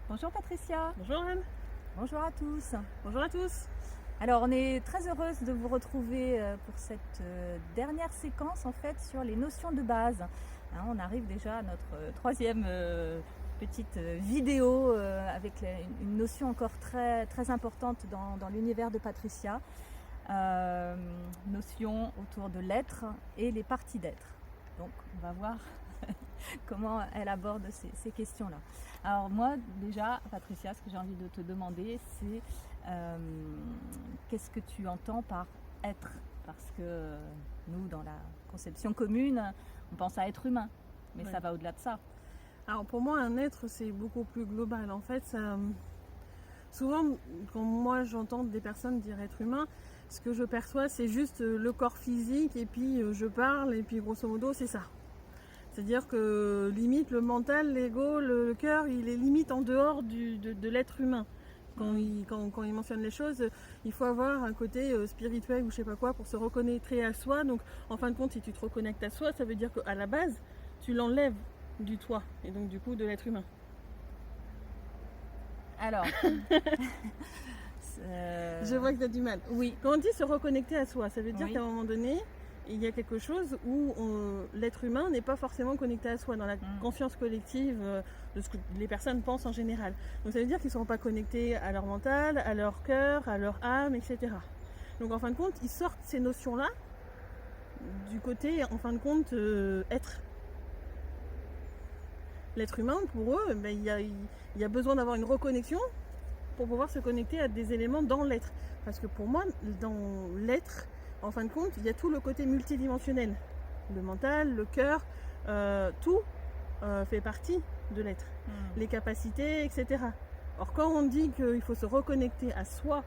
Bonjour Patricia. Bonjour Anne. Bonjour à tous. Bonjour à tous. Alors on est très heureuse de vous retrouver pour cette dernière séquence en fait sur les notions de base. Hein, on arrive déjà à notre troisième petite vidéo avec une notion encore très, très importante dans l'univers de Patricia. Notion autour de l'être et les parties d'être. Donc on va voir comment elle aborde ces questions-là. Alors moi déjà, Patricia, ce que j'ai envie de te demander, c'est qu'est-ce que tu entends par être? Parce que nous, dans la conception commune, on pense à être humain, mais ça va au-delà de ça. Alors pour moi, un être, c'est beaucoup plus global. En fait, souvent, quand moi j'entends des personnes dire être humain, ce que je perçois, c'est juste le corps physique, et puis je parle, et puis grosso modo, c'est ça. C'est-à-dire que limite, le mental, l'ego, le cœur, il est limite en dehors de l'être humain. Quand il mentionne les choses, il faut avoir un côté spirituel ou je sais pas quoi pour se reconnecter à soi. Donc en fin de compte, si tu te reconnectes à soi, ça veut dire qu'à la base, tu l'enlèves du toi et donc du coup de l'être humain. Alors, je vois que tu as du mal. Oui. Quand on dit se reconnecter à soi, ça veut dire Oui. qu'à un moment donné, il y a quelque chose où l'être humain n'est pas forcément connecté à soi dans la conscience collective de ce que les personnes pensent en général. Donc ça veut dire qu'ils ne seront pas connectés à leur mental, à leur cœur, à leur âme, etc. Donc en fin de compte, ils sortent ces notions-là du côté, en fin de compte, être. L'être humain, pour eux, ben, il y a besoin d'avoir une reconnexion pour pouvoir se connecter à des éléments dans l'être. Parce que pour moi, dans l'être, en fin de compte, il y a tout le côté multidimensionnel. Le mental, le cœur, tout fait partie de l'être. Les capacités, etc. Or, quand on dit qu'il faut se reconnecter à soi,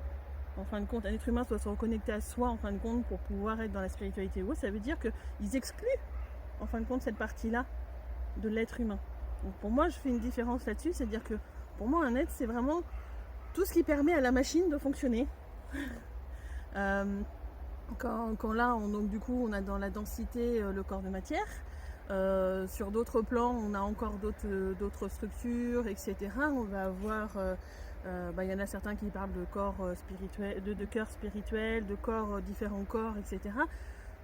en fin de compte, un être humain doit se reconnecter à soi, en fin de compte, pour pouvoir être dans la spiritualité, ça veut dire qu'ils excluent, en fin de compte, cette partie-là de l'être humain. Donc pour moi, je fais une différence là-dessus, c'est-à-dire que pour moi, un être, c'est vraiment tout ce qui permet à la machine de fonctionner. Quand là, donc du coup, on a dans la densité le corps de matière. Sur d'autres plans, on a encore d'autres structures, etc. On va avoir, y en a certains qui parlent de corps spirituel, de cœur spirituel, de corps, différents corps, etc.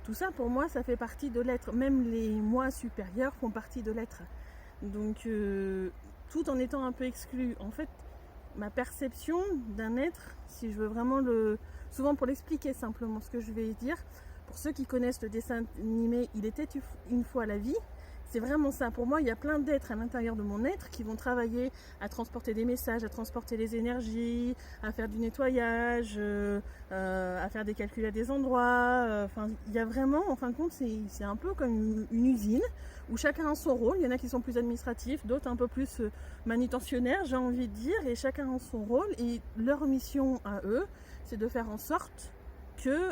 Tout ça, pour moi, ça fait partie de l'être. Même les moi supérieurs font partie de l'être. Donc, tout en étant un peu exclu. En fait, ma perception d'un être, si je veux vraiment souvent pour l'expliquer simplement ce que je vais dire, pour ceux qui connaissent le dessin animé Il était une fois la vie, c'est vraiment ça. Pour moi, il y a plein d'êtres à l'intérieur de mon être qui vont travailler à transporter des messages, à transporter les énergies, à faire du nettoyage, à faire des calculs à des endroits. Il y a vraiment, en fin de compte, c'est un peu comme une usine où chacun a son rôle. Il y en a qui sont plus administratifs, d'autres un peu plus manutentionnaires, j'ai envie de dire, et chacun a son rôle. Et leur mission à eux, c'est de faire en sorte que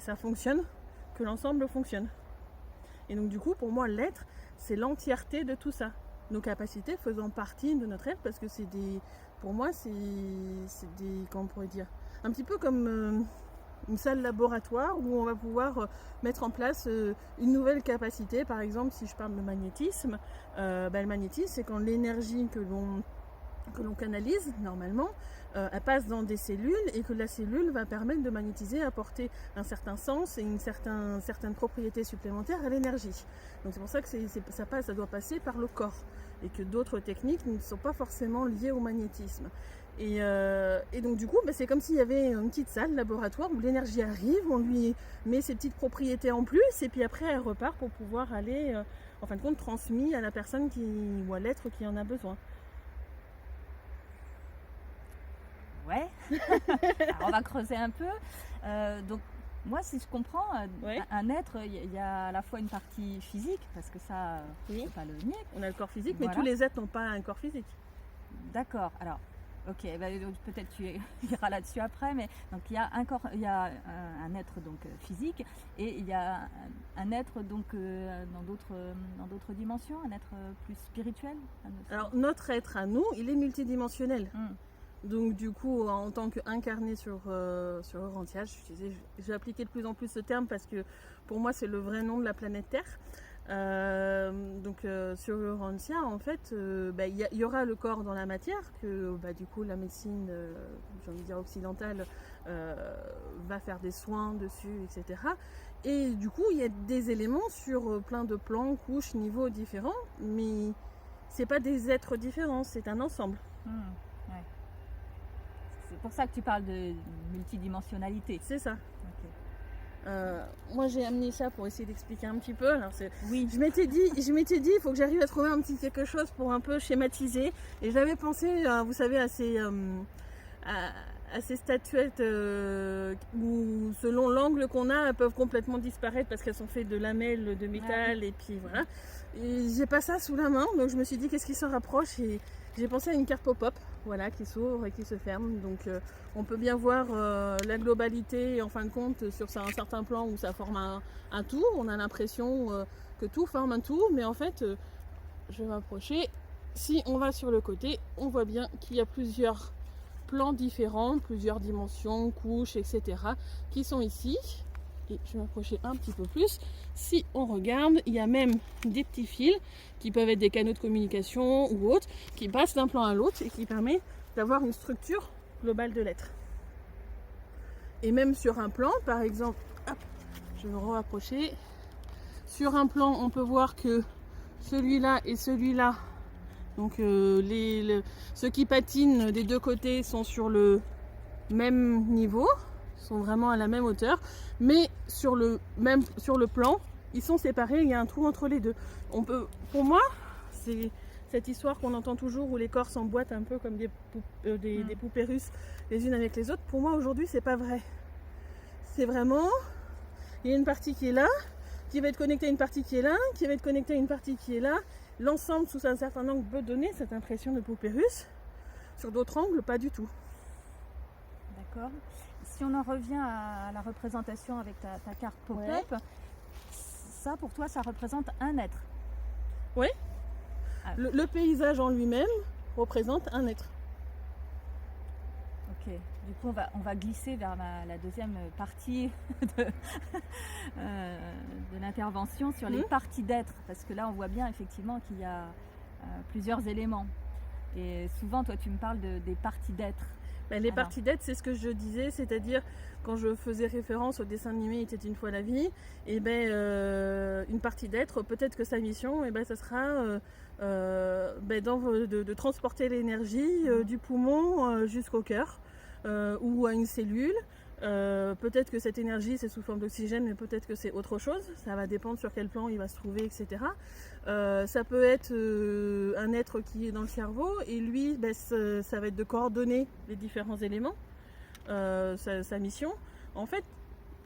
ça fonctionne, que l'ensemble fonctionne. Et donc du coup, pour moi, l'être, c'est l'entièreté de tout ça. Nos capacités faisant partie de notre être, parce que pour moi, c'est des, comment on pourrait dire, un petit peu comme une salle laboratoire où on va pouvoir mettre en place une nouvelle capacité. Par exemple, si je parle de magnétisme, le magnétisme, c'est quand l'énergie que l'on canalise normalement, elle passe dans des cellules et que la cellule va permettre de magnétiser, apporter un certain sens et une certaine propriété supplémentaire à l'énergie. Donc c'est pour ça que ça doit passer par le corps et que d'autres techniques ne sont pas forcément liées au magnétisme. Et donc du coup, c'est comme s'il y avait une petite salle, laboratoire, où l'énergie arrive, on lui met ses petites propriétés en plus, et puis après elle repart pour pouvoir aller, en fin de compte, transmis à la personne ou à l'être qui en a besoin. Ouais. Alors, on va creuser un peu. Donc, moi, si je comprends, un être, il y a à la fois une partie physique, parce que ça, oui, faut pas le nier. On a le corps physique, voilà. Mais tous les êtres n'ont pas un corps physique. D'accord. Alors, ok, peut-être tu iras là-dessus après, mais donc il y a un être donc physique, et il y a un être donc dans d'autres dimensions, un être plus spirituel. Alors notre être à nous, il est multidimensionnel. Donc du coup, en tant qu'incarné sur Eurantia, j'ai appliqué de plus en plus ce terme parce que pour moi c'est le vrai nom de la planète Terre. Sur l'Urantia, en fait, il y aura le corps dans la matière que du coup la médecine, j'ai envie de dire occidentale, va faire des soins dessus, etc. Et du coup, il y a des éléments sur plein de plans, couches, niveaux différents, mais c'est pas des êtres différents, c'est un ensemble. Ouais. C'est pour ça que tu parles de multidimensionnalité. C'est ça. Ok. Moi j'ai amené ça pour essayer d'expliquer un petit peu. Alors, Oui. je m'étais dit, il faut que j'arrive à trouver un petit quelque chose pour un peu schématiser. Et j'avais pensé, vous savez, à ces statuettes où, selon l'angle qu'on a, elles peuvent complètement disparaître parce qu'elles sont faites de lamelles de métal. Et puis voilà. Et j'ai pas ça sous la main, donc je me suis dit qu'est-ce qui se rapproche, et j'ai pensé à une carte pop-up, voilà, qui s'ouvre et qui se ferme. Donc on peut bien voir la globalité, en fin de compte, sur un certain plan où ça forme un tout. On a l'impression que tout forme un tout, mais en fait, je vais m'approcher. Si on va sur le côté, on voit bien qu'il y a plusieurs plans différents, plusieurs dimensions, couches, etc. qui sont ici. Et je vais m'approcher un petit peu plus. Si on regarde, il y a même des petits fils qui peuvent être des canaux de communication ou autres, qui passent d'un plan à l'autre et qui permet d'avoir une structure globale de l'être. Et même sur un plan, par exemple, hop, je vais me rapprocher. Sur un plan, on peut voir que celui-là et celui-là, donc ceux qui patinent des deux côtés sont sur le même niveau, sont vraiment à la même hauteur, mais sur le plan, ils sont séparés, il y a un trou entre les deux. Pour moi, c'est cette histoire qu'on entend toujours où les corps s'emboîtent un peu comme des poupées russes les unes avec les autres. Pour moi, aujourd'hui, c'est pas vrai. C'est vraiment, il y a une partie qui est là, qui va être connectée à une partie qui est là, qui va être connectée à une partie qui est là. L'ensemble, sous un certain angle, peut donner cette impression de poupée russe. Sur d'autres angles, pas du tout. D'accord. Si on en revient à la représentation avec ta carte pop-up, ça pour toi ça représente un être. Oui. Le paysage en lui-même représente un être. Ok. Du coup on va glisser vers la deuxième partie de l'intervention sur les parties d'être, parce que là on voit bien effectivement qu'il y a plusieurs éléments. Et souvent toi tu me parles des parties d'être. Les parties d'être, c'est ce que je disais, c'est-à-dire quand je faisais référence au dessin animé Était une fois la vie, et une partie d'être, peut-être que sa mission, ça sera de transporter l'énergie du poumon jusqu'au cœur ou à une cellule. Peut-être que cette énergie c'est sous forme d'oxygène, mais peut-être que c'est autre chose, ça va dépendre sur quel plan il va se trouver, etc. Ça peut être un être qui est dans le cerveau, et lui ça va être de coordonner les différents éléments, sa mission. En fait,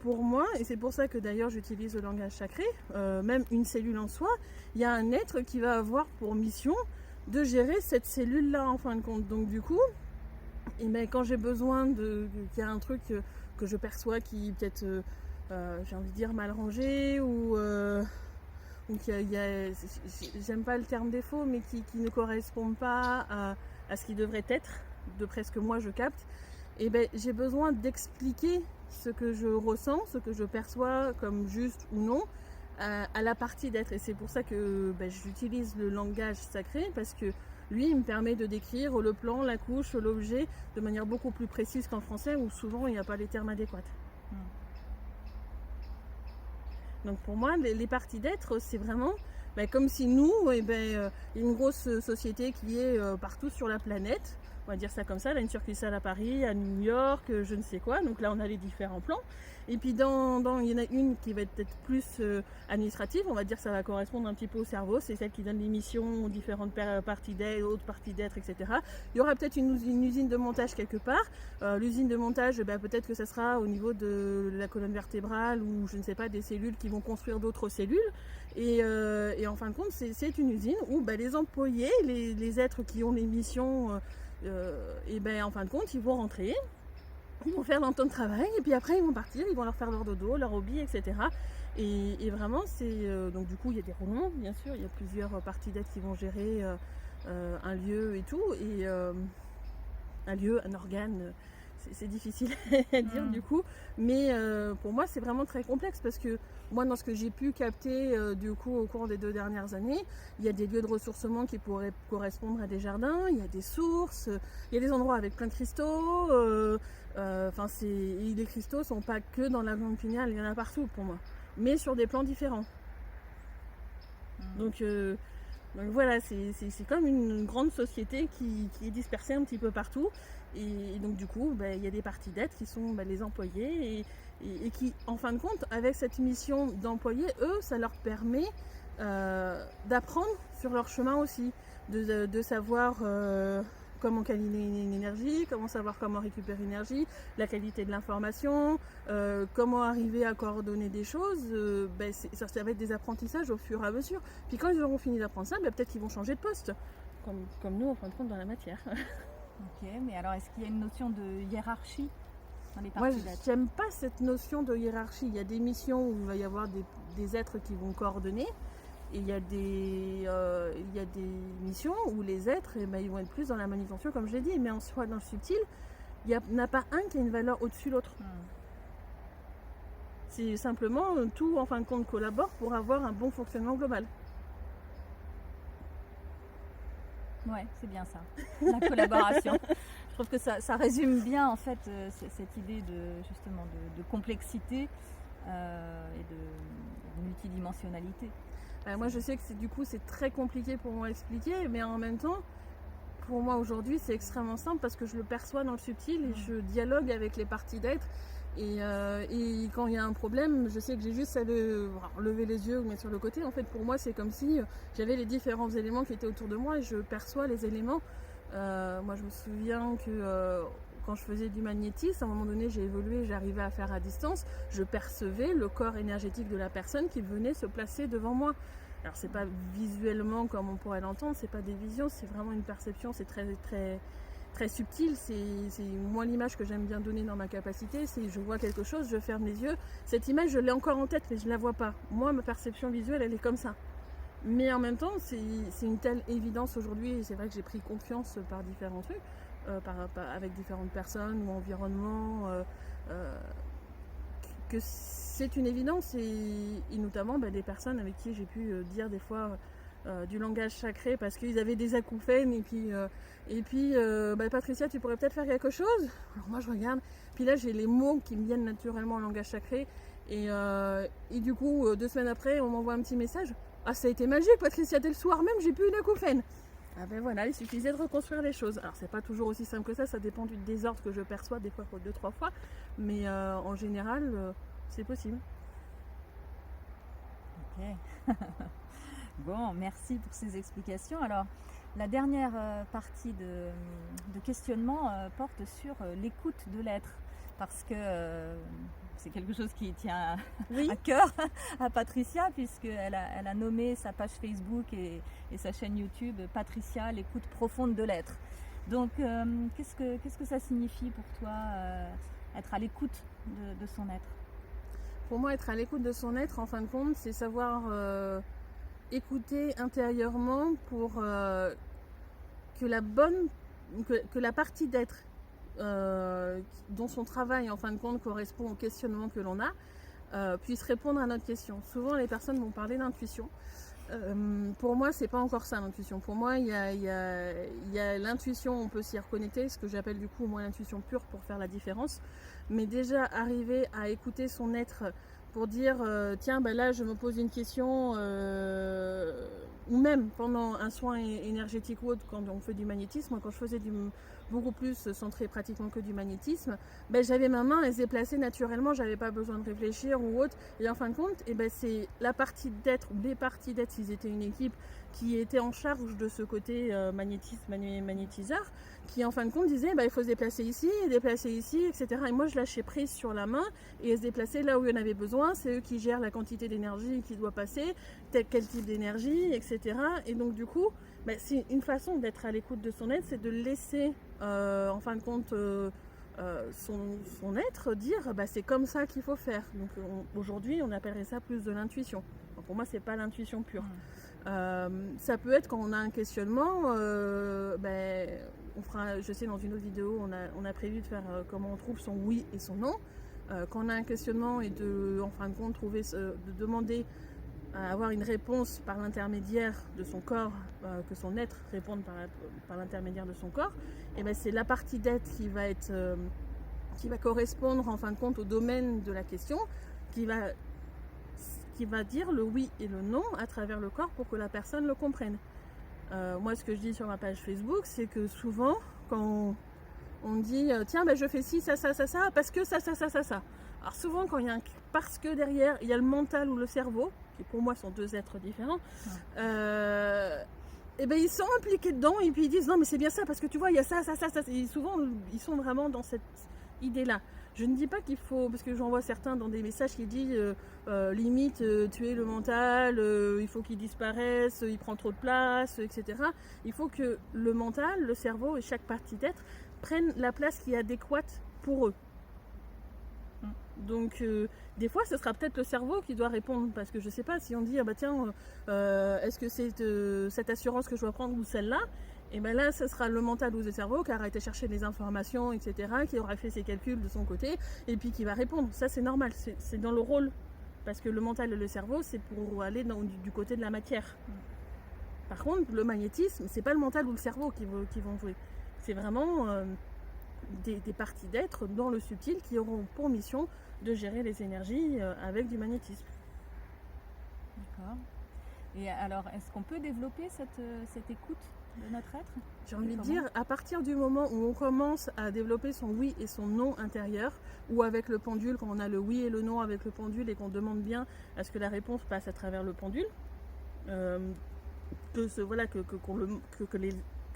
pour moi, et c'est pour ça que d'ailleurs j'utilise le langage sacré, même une cellule en soi, il y a un être qui va avoir pour mission de gérer cette cellule là en fin de compte. Donc du coup, quand j'ai besoin qu'il y a un truc que je perçois qui peut-être, j'ai envie de dire, mal rangé, ou qu'il y a, j'aime pas le terme défaut, mais qui ne correspond pas à ce qui devrait être, de presque moi je capte, j'ai besoin d'expliquer ce que je ressens, ce que je perçois comme juste ou non, à la partie d'être. Et c'est pour ça que j'utilise le langage sacré, parce que lui, il me permet de décrire le plan, la couche, l'objet de manière beaucoup plus précise qu'en français, où souvent il n'y a pas les termes adéquats. Donc pour moi, les parties d'être, c'est vraiment comme si nous, une grosse société qui est partout sur la planète, on va dire ça comme ça, là, une succursale à Paris, à New York, je ne sais quoi. Donc là, on a les différents plans. Et puis il y en a une qui va être peut-être plus administrative, on va dire, ça va correspondre un petit peu au cerveau, c'est celle qui donne les missions aux différentes parties d'être, autres parties d'être, etc. Il y aura peut-être une usine de montage quelque part. L'usine de montage, peut-être que ça sera au niveau de la colonne vertébrale, ou je ne sais pas, des cellules qui vont construire d'autres cellules. Et en fin de compte, c'est une usine où les employés, les êtres qui ont les missions, en fin de compte, ils vont rentrer. Ils vont faire leur temps de travail, et puis après ils vont partir, ils vont leur faire leur dodo, leur hobby, etc. Et vraiment, donc du coup il y a des roulements, bien sûr, il y a plusieurs parties d'être qui vont gérer un lieu et tout, et un lieu, un organe, c'est difficile à dire du coup, mais pour moi c'est vraiment très complexe parce que moi dans ce que j'ai pu capter du coup au cours des 2 dernières années, il y a des lieux de ressourcement qui pourraient correspondre à des jardins, il y a des sources, il y a des endroits avec plein de cristaux, les cristaux sont pas que dans la glande pinéale, il y en a partout pour moi, mais sur des plans différents. Donc voilà, c'est comme une grande société qui est dispersée un petit peu partout. Et donc du coup, il y a des parties d'être qui sont les employés et qui, en fin de compte, avec cette mission d'employés, eux, ça leur permet d'apprendre sur leur chemin aussi, de savoir comment calibrer une énergie, comment savoir comment récupérer l'énergie, la qualité de l'information, comment arriver à coordonner des choses. Ça va être des apprentissages au fur et à mesure. Puis quand ils auront fini d'apprendre ça, peut-être qu'ils vont changer de poste, comme nous en fin de compte dans la matière. Ok, mais alors est-ce qu'il y a une notion de hiérarchie dans les Moi, parties d'être? j'aime pas cette notion de hiérarchie. Il y a des missions où il va y avoir des êtres qui vont coordonner. Et il y a des missions où les êtres, ils vont être plus dans la manutention, comme je l'ai dit. Mais en soi, dans le subtil, il n'y a pas un qui a une valeur au-dessus de l'autre. C'est simplement tout, en fin de compte, collabore pour avoir un bon fonctionnement global. Ouais, c'est bien ça, la collaboration. Je trouve que ça résume bien en fait cette idée justement de complexité et de multidimensionnalité. Moi, je sais que du coup, c'est très compliqué pour moi à expliquer, mais en même temps, pour moi aujourd'hui, c'est extrêmement simple parce que je le perçois dans le subtil et je dialogue avec les parties d'être. Et quand il y a un problème, je sais que j'ai juste à lever les yeux ou mettre sur le côté. En fait, pour moi, c'est comme si j'avais les différents éléments qui étaient autour de moi et je perçois les éléments. Moi, je me souviens que quand je faisais du magnétisme, à un moment donné, j'ai évolué, j'arrivais à faire à distance. Je percevais le corps énergétique de la personne qui venait se placer devant moi. Alors, c'est pas visuellement comme on pourrait l'entendre, c'est pas des visions, c'est vraiment une perception, c'est très, très, très subtil. C'est moi l'image que j'aime bien donner dans ma capacité, c'est je vois quelque chose, je ferme les yeux. Cette image, je l'ai encore en tête, mais je la vois pas. Moi, ma perception visuelle, elle est comme ça. Mais en même temps, c'est une telle évidence aujourd'hui, et c'est vrai que j'ai pris confiance par différents trucs, avec différentes personnes ou environnements, que c'est une évidence, et notamment des personnes avec qui j'ai pu dire des fois du langage sacré parce qu'ils avaient des acouphènes et puis Patricia, tu pourrais peut-être faire quelque chose. Alors moi je regarde, puis là j'ai les mots qui me viennent naturellement en langage sacré et du coup 2 semaines après on m'envoie un petit message. Ah, ça a été magique Patricia, dès le soir même j'ai plus une acouphène. Ah ben voilà, il suffisait de reconstruire les choses. Alors c'est pas toujours aussi simple que ça dépend du désordre que je perçois, des fois 2-3 fois, mais en général c'est possible. Ok. Bon, merci pour ces explications. Alors, la dernière partie de questionnement porte sur l'écoute de l'être, parce que c'est quelque chose qui tient à cœur à Patricia, puisqu'elle a nommé sa page Facebook et sa chaîne YouTube Patricia, l'écoute profonde de l'être. Donc, qu'est-ce que ça signifie pour toi être à l'écoute de son être? Pour moi, être à l'écoute de son être, en fin de compte, c'est savoir écouter intérieurement pour que la partie d'être dont son travail, en fin de compte, correspond au questionnement que l'on a, puisse répondre à notre question. Souvent, les personnes vont parler d'intuition. Pour moi, c'est pas encore ça l'intuition. Pour moi, il y a l'intuition, on peut s'y reconnecter, ce que j'appelle du coup moi l'intuition pure pour faire la différence. Mais déjà arriver à écouter son être pour dire tiens, là je me pose une question, ou même pendant un soin énergétique ou autre, quand on fait du magnétisme, quand je faisais beaucoup plus centré pratiquement que du magnétisme, j'avais ma main, elle se déplaçait naturellement, j'avais pas besoin de réfléchir ou autre, et en fin de compte, c'est la partie d'être, ou les parties d'être, s'ils étaient une équipe qui était en charge de ce côté magnétiseur, qui en fin de compte disait il faut se déplacer ici, etc. Et moi je lâchais prise sur la main et se déplacer là où il y en avait besoin. C'est eux qui gèrent la quantité d'énergie qui doit passer, quel type d'énergie, etc. Et donc du coup, c'est une façon d'être à l'écoute de son être, c'est de laisser en fin de compte son être dire c'est comme ça qu'il faut faire. Donc aujourd'hui on appellerait ça plus de l'intuition. Donc, pour moi c'est pas l'intuition pure. Ça peut être quand on a un questionnement, je sais, dans une autre vidéo, on a prévu de faire comment on trouve son oui et son non. Quand on a un questionnement et en fin de compte, de demander à avoir une réponse par l'intermédiaire de son corps, que son être réponde par l'intermédiaire de son corps, et ben c'est la partie d'être qui va correspondre en fin de compte au domaine de la question, qui va dire le oui et le non à travers le corps pour que la personne le comprenne. Moi, ce que je dis sur ma page Facebook, c'est que souvent, quand on dit tiens, ben, je fais ci, ça, parce que ça. Alors souvent, quand il y a parce que derrière, il y a le mental ou le cerveau, qui pour moi sont deux êtres différents, et ben ils sont impliqués dedans et puis ils disent non, mais c'est bien ça, parce que tu vois, il y a ça. Et souvent, ils sont vraiment dans cette idée-là. Je ne dis pas qu'il faut, parce que j'en vois certains dans des messages qui disent limite tuer le mental, il faut qu'il disparaisse, il prend trop de place, etc. Il faut que le mental, le cerveau et chaque partie d'être prennent la place qui est adéquate pour eux. Donc des fois ce sera peut-être le cerveau qui doit répondre, parce que je sais pas, si on dit ah bah tiens est-ce que c'est cette assurance que je dois prendre ou celle-là, et ben là ce sera le mental ou le cerveau qui aura été chercher des informations, etc., qui aura fait ses calculs de son côté et puis qui va répondre. Ça c'est normal, c'est dans le rôle, parce que le mental et le cerveau c'est pour aller du côté de la matière. Par contre le magnétisme, c'est pas le mental ou le cerveau qui vont jouer, c'est vraiment des parties d'être dans le subtil qui auront pour mission de gérer les énergies avec du magnétisme. D'accord. Et alors, est-ce qu'on peut développer cette écoute de notre être? J'ai envie de dire, à partir du moment où on commence à développer son oui et son non intérieur, ou avec le pendule, quand on a le oui et le non avec le pendule et qu'on demande bien à ce que la réponse passe à travers le pendule,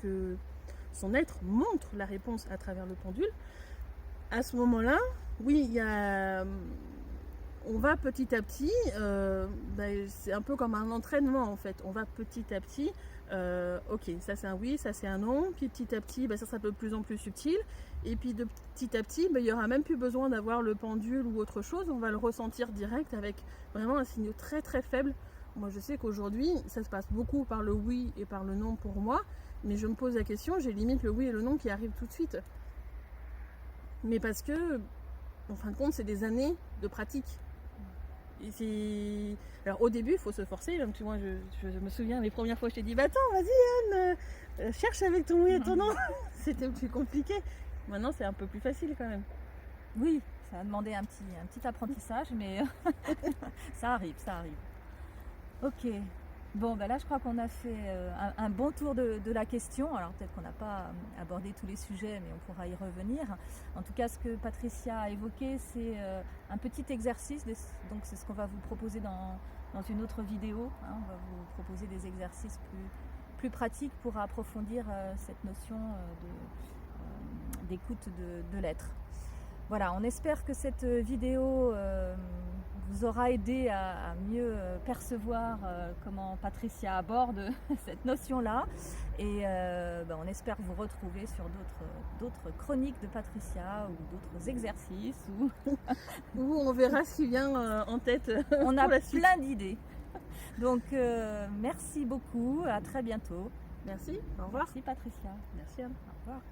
que son être montre la réponse à travers le pendule, à ce moment-là, oui, on va petit à petit, c'est un peu comme un entraînement en fait, on va petit à petit, ok, ça c'est un oui, ça c'est un non, puis petit à petit, ça sera de plus en plus subtil, et puis de petit à petit, il n'y aura même plus besoin d'avoir le pendule ou autre chose, on va le ressentir direct avec vraiment un signal très très faible. Moi je sais qu'aujourd'hui, ça se passe beaucoup par le oui et par le non pour moi, mais je me pose la question, j'ai limite le oui et le non qui arrivent tout de suite. Mais parce que, en fin de compte, c'est des années de pratique. Alors au début, il faut se forcer. Donc, moi, je me souviens, les premières fois, je t'ai dit, attends, vas-y Anne, cherche avec ton oui et ton non. C'était plus compliqué. Maintenant, c'est un peu plus facile quand même. Oui, ça a demandé un petit apprentissage, mais ça arrive. Ok. Bon, là, je crois qu'on a fait un bon tour de la question. Alors, peut-être qu'on n'a pas abordé tous les sujets, mais on pourra y revenir. En tout cas, ce que Patricia a évoqué, c'est un petit exercice. Donc, c'est ce qu'on va vous proposer dans une autre vidéo. On va vous proposer des exercices plus pratiques pour approfondir cette notion d'écoute de l'être. Voilà, on espère que cette vidéo vous aura aidé à mieux percevoir comment Patricia aborde cette notion-là. Et on espère vous retrouver sur d'autres chroniques de Patricia ou d'autres exercices. Où on verra ce qui vient en tête. On a plein d'idées. Donc merci beaucoup, à très bientôt. Merci, au revoir. Merci Patricia. Merci Anne. Au revoir.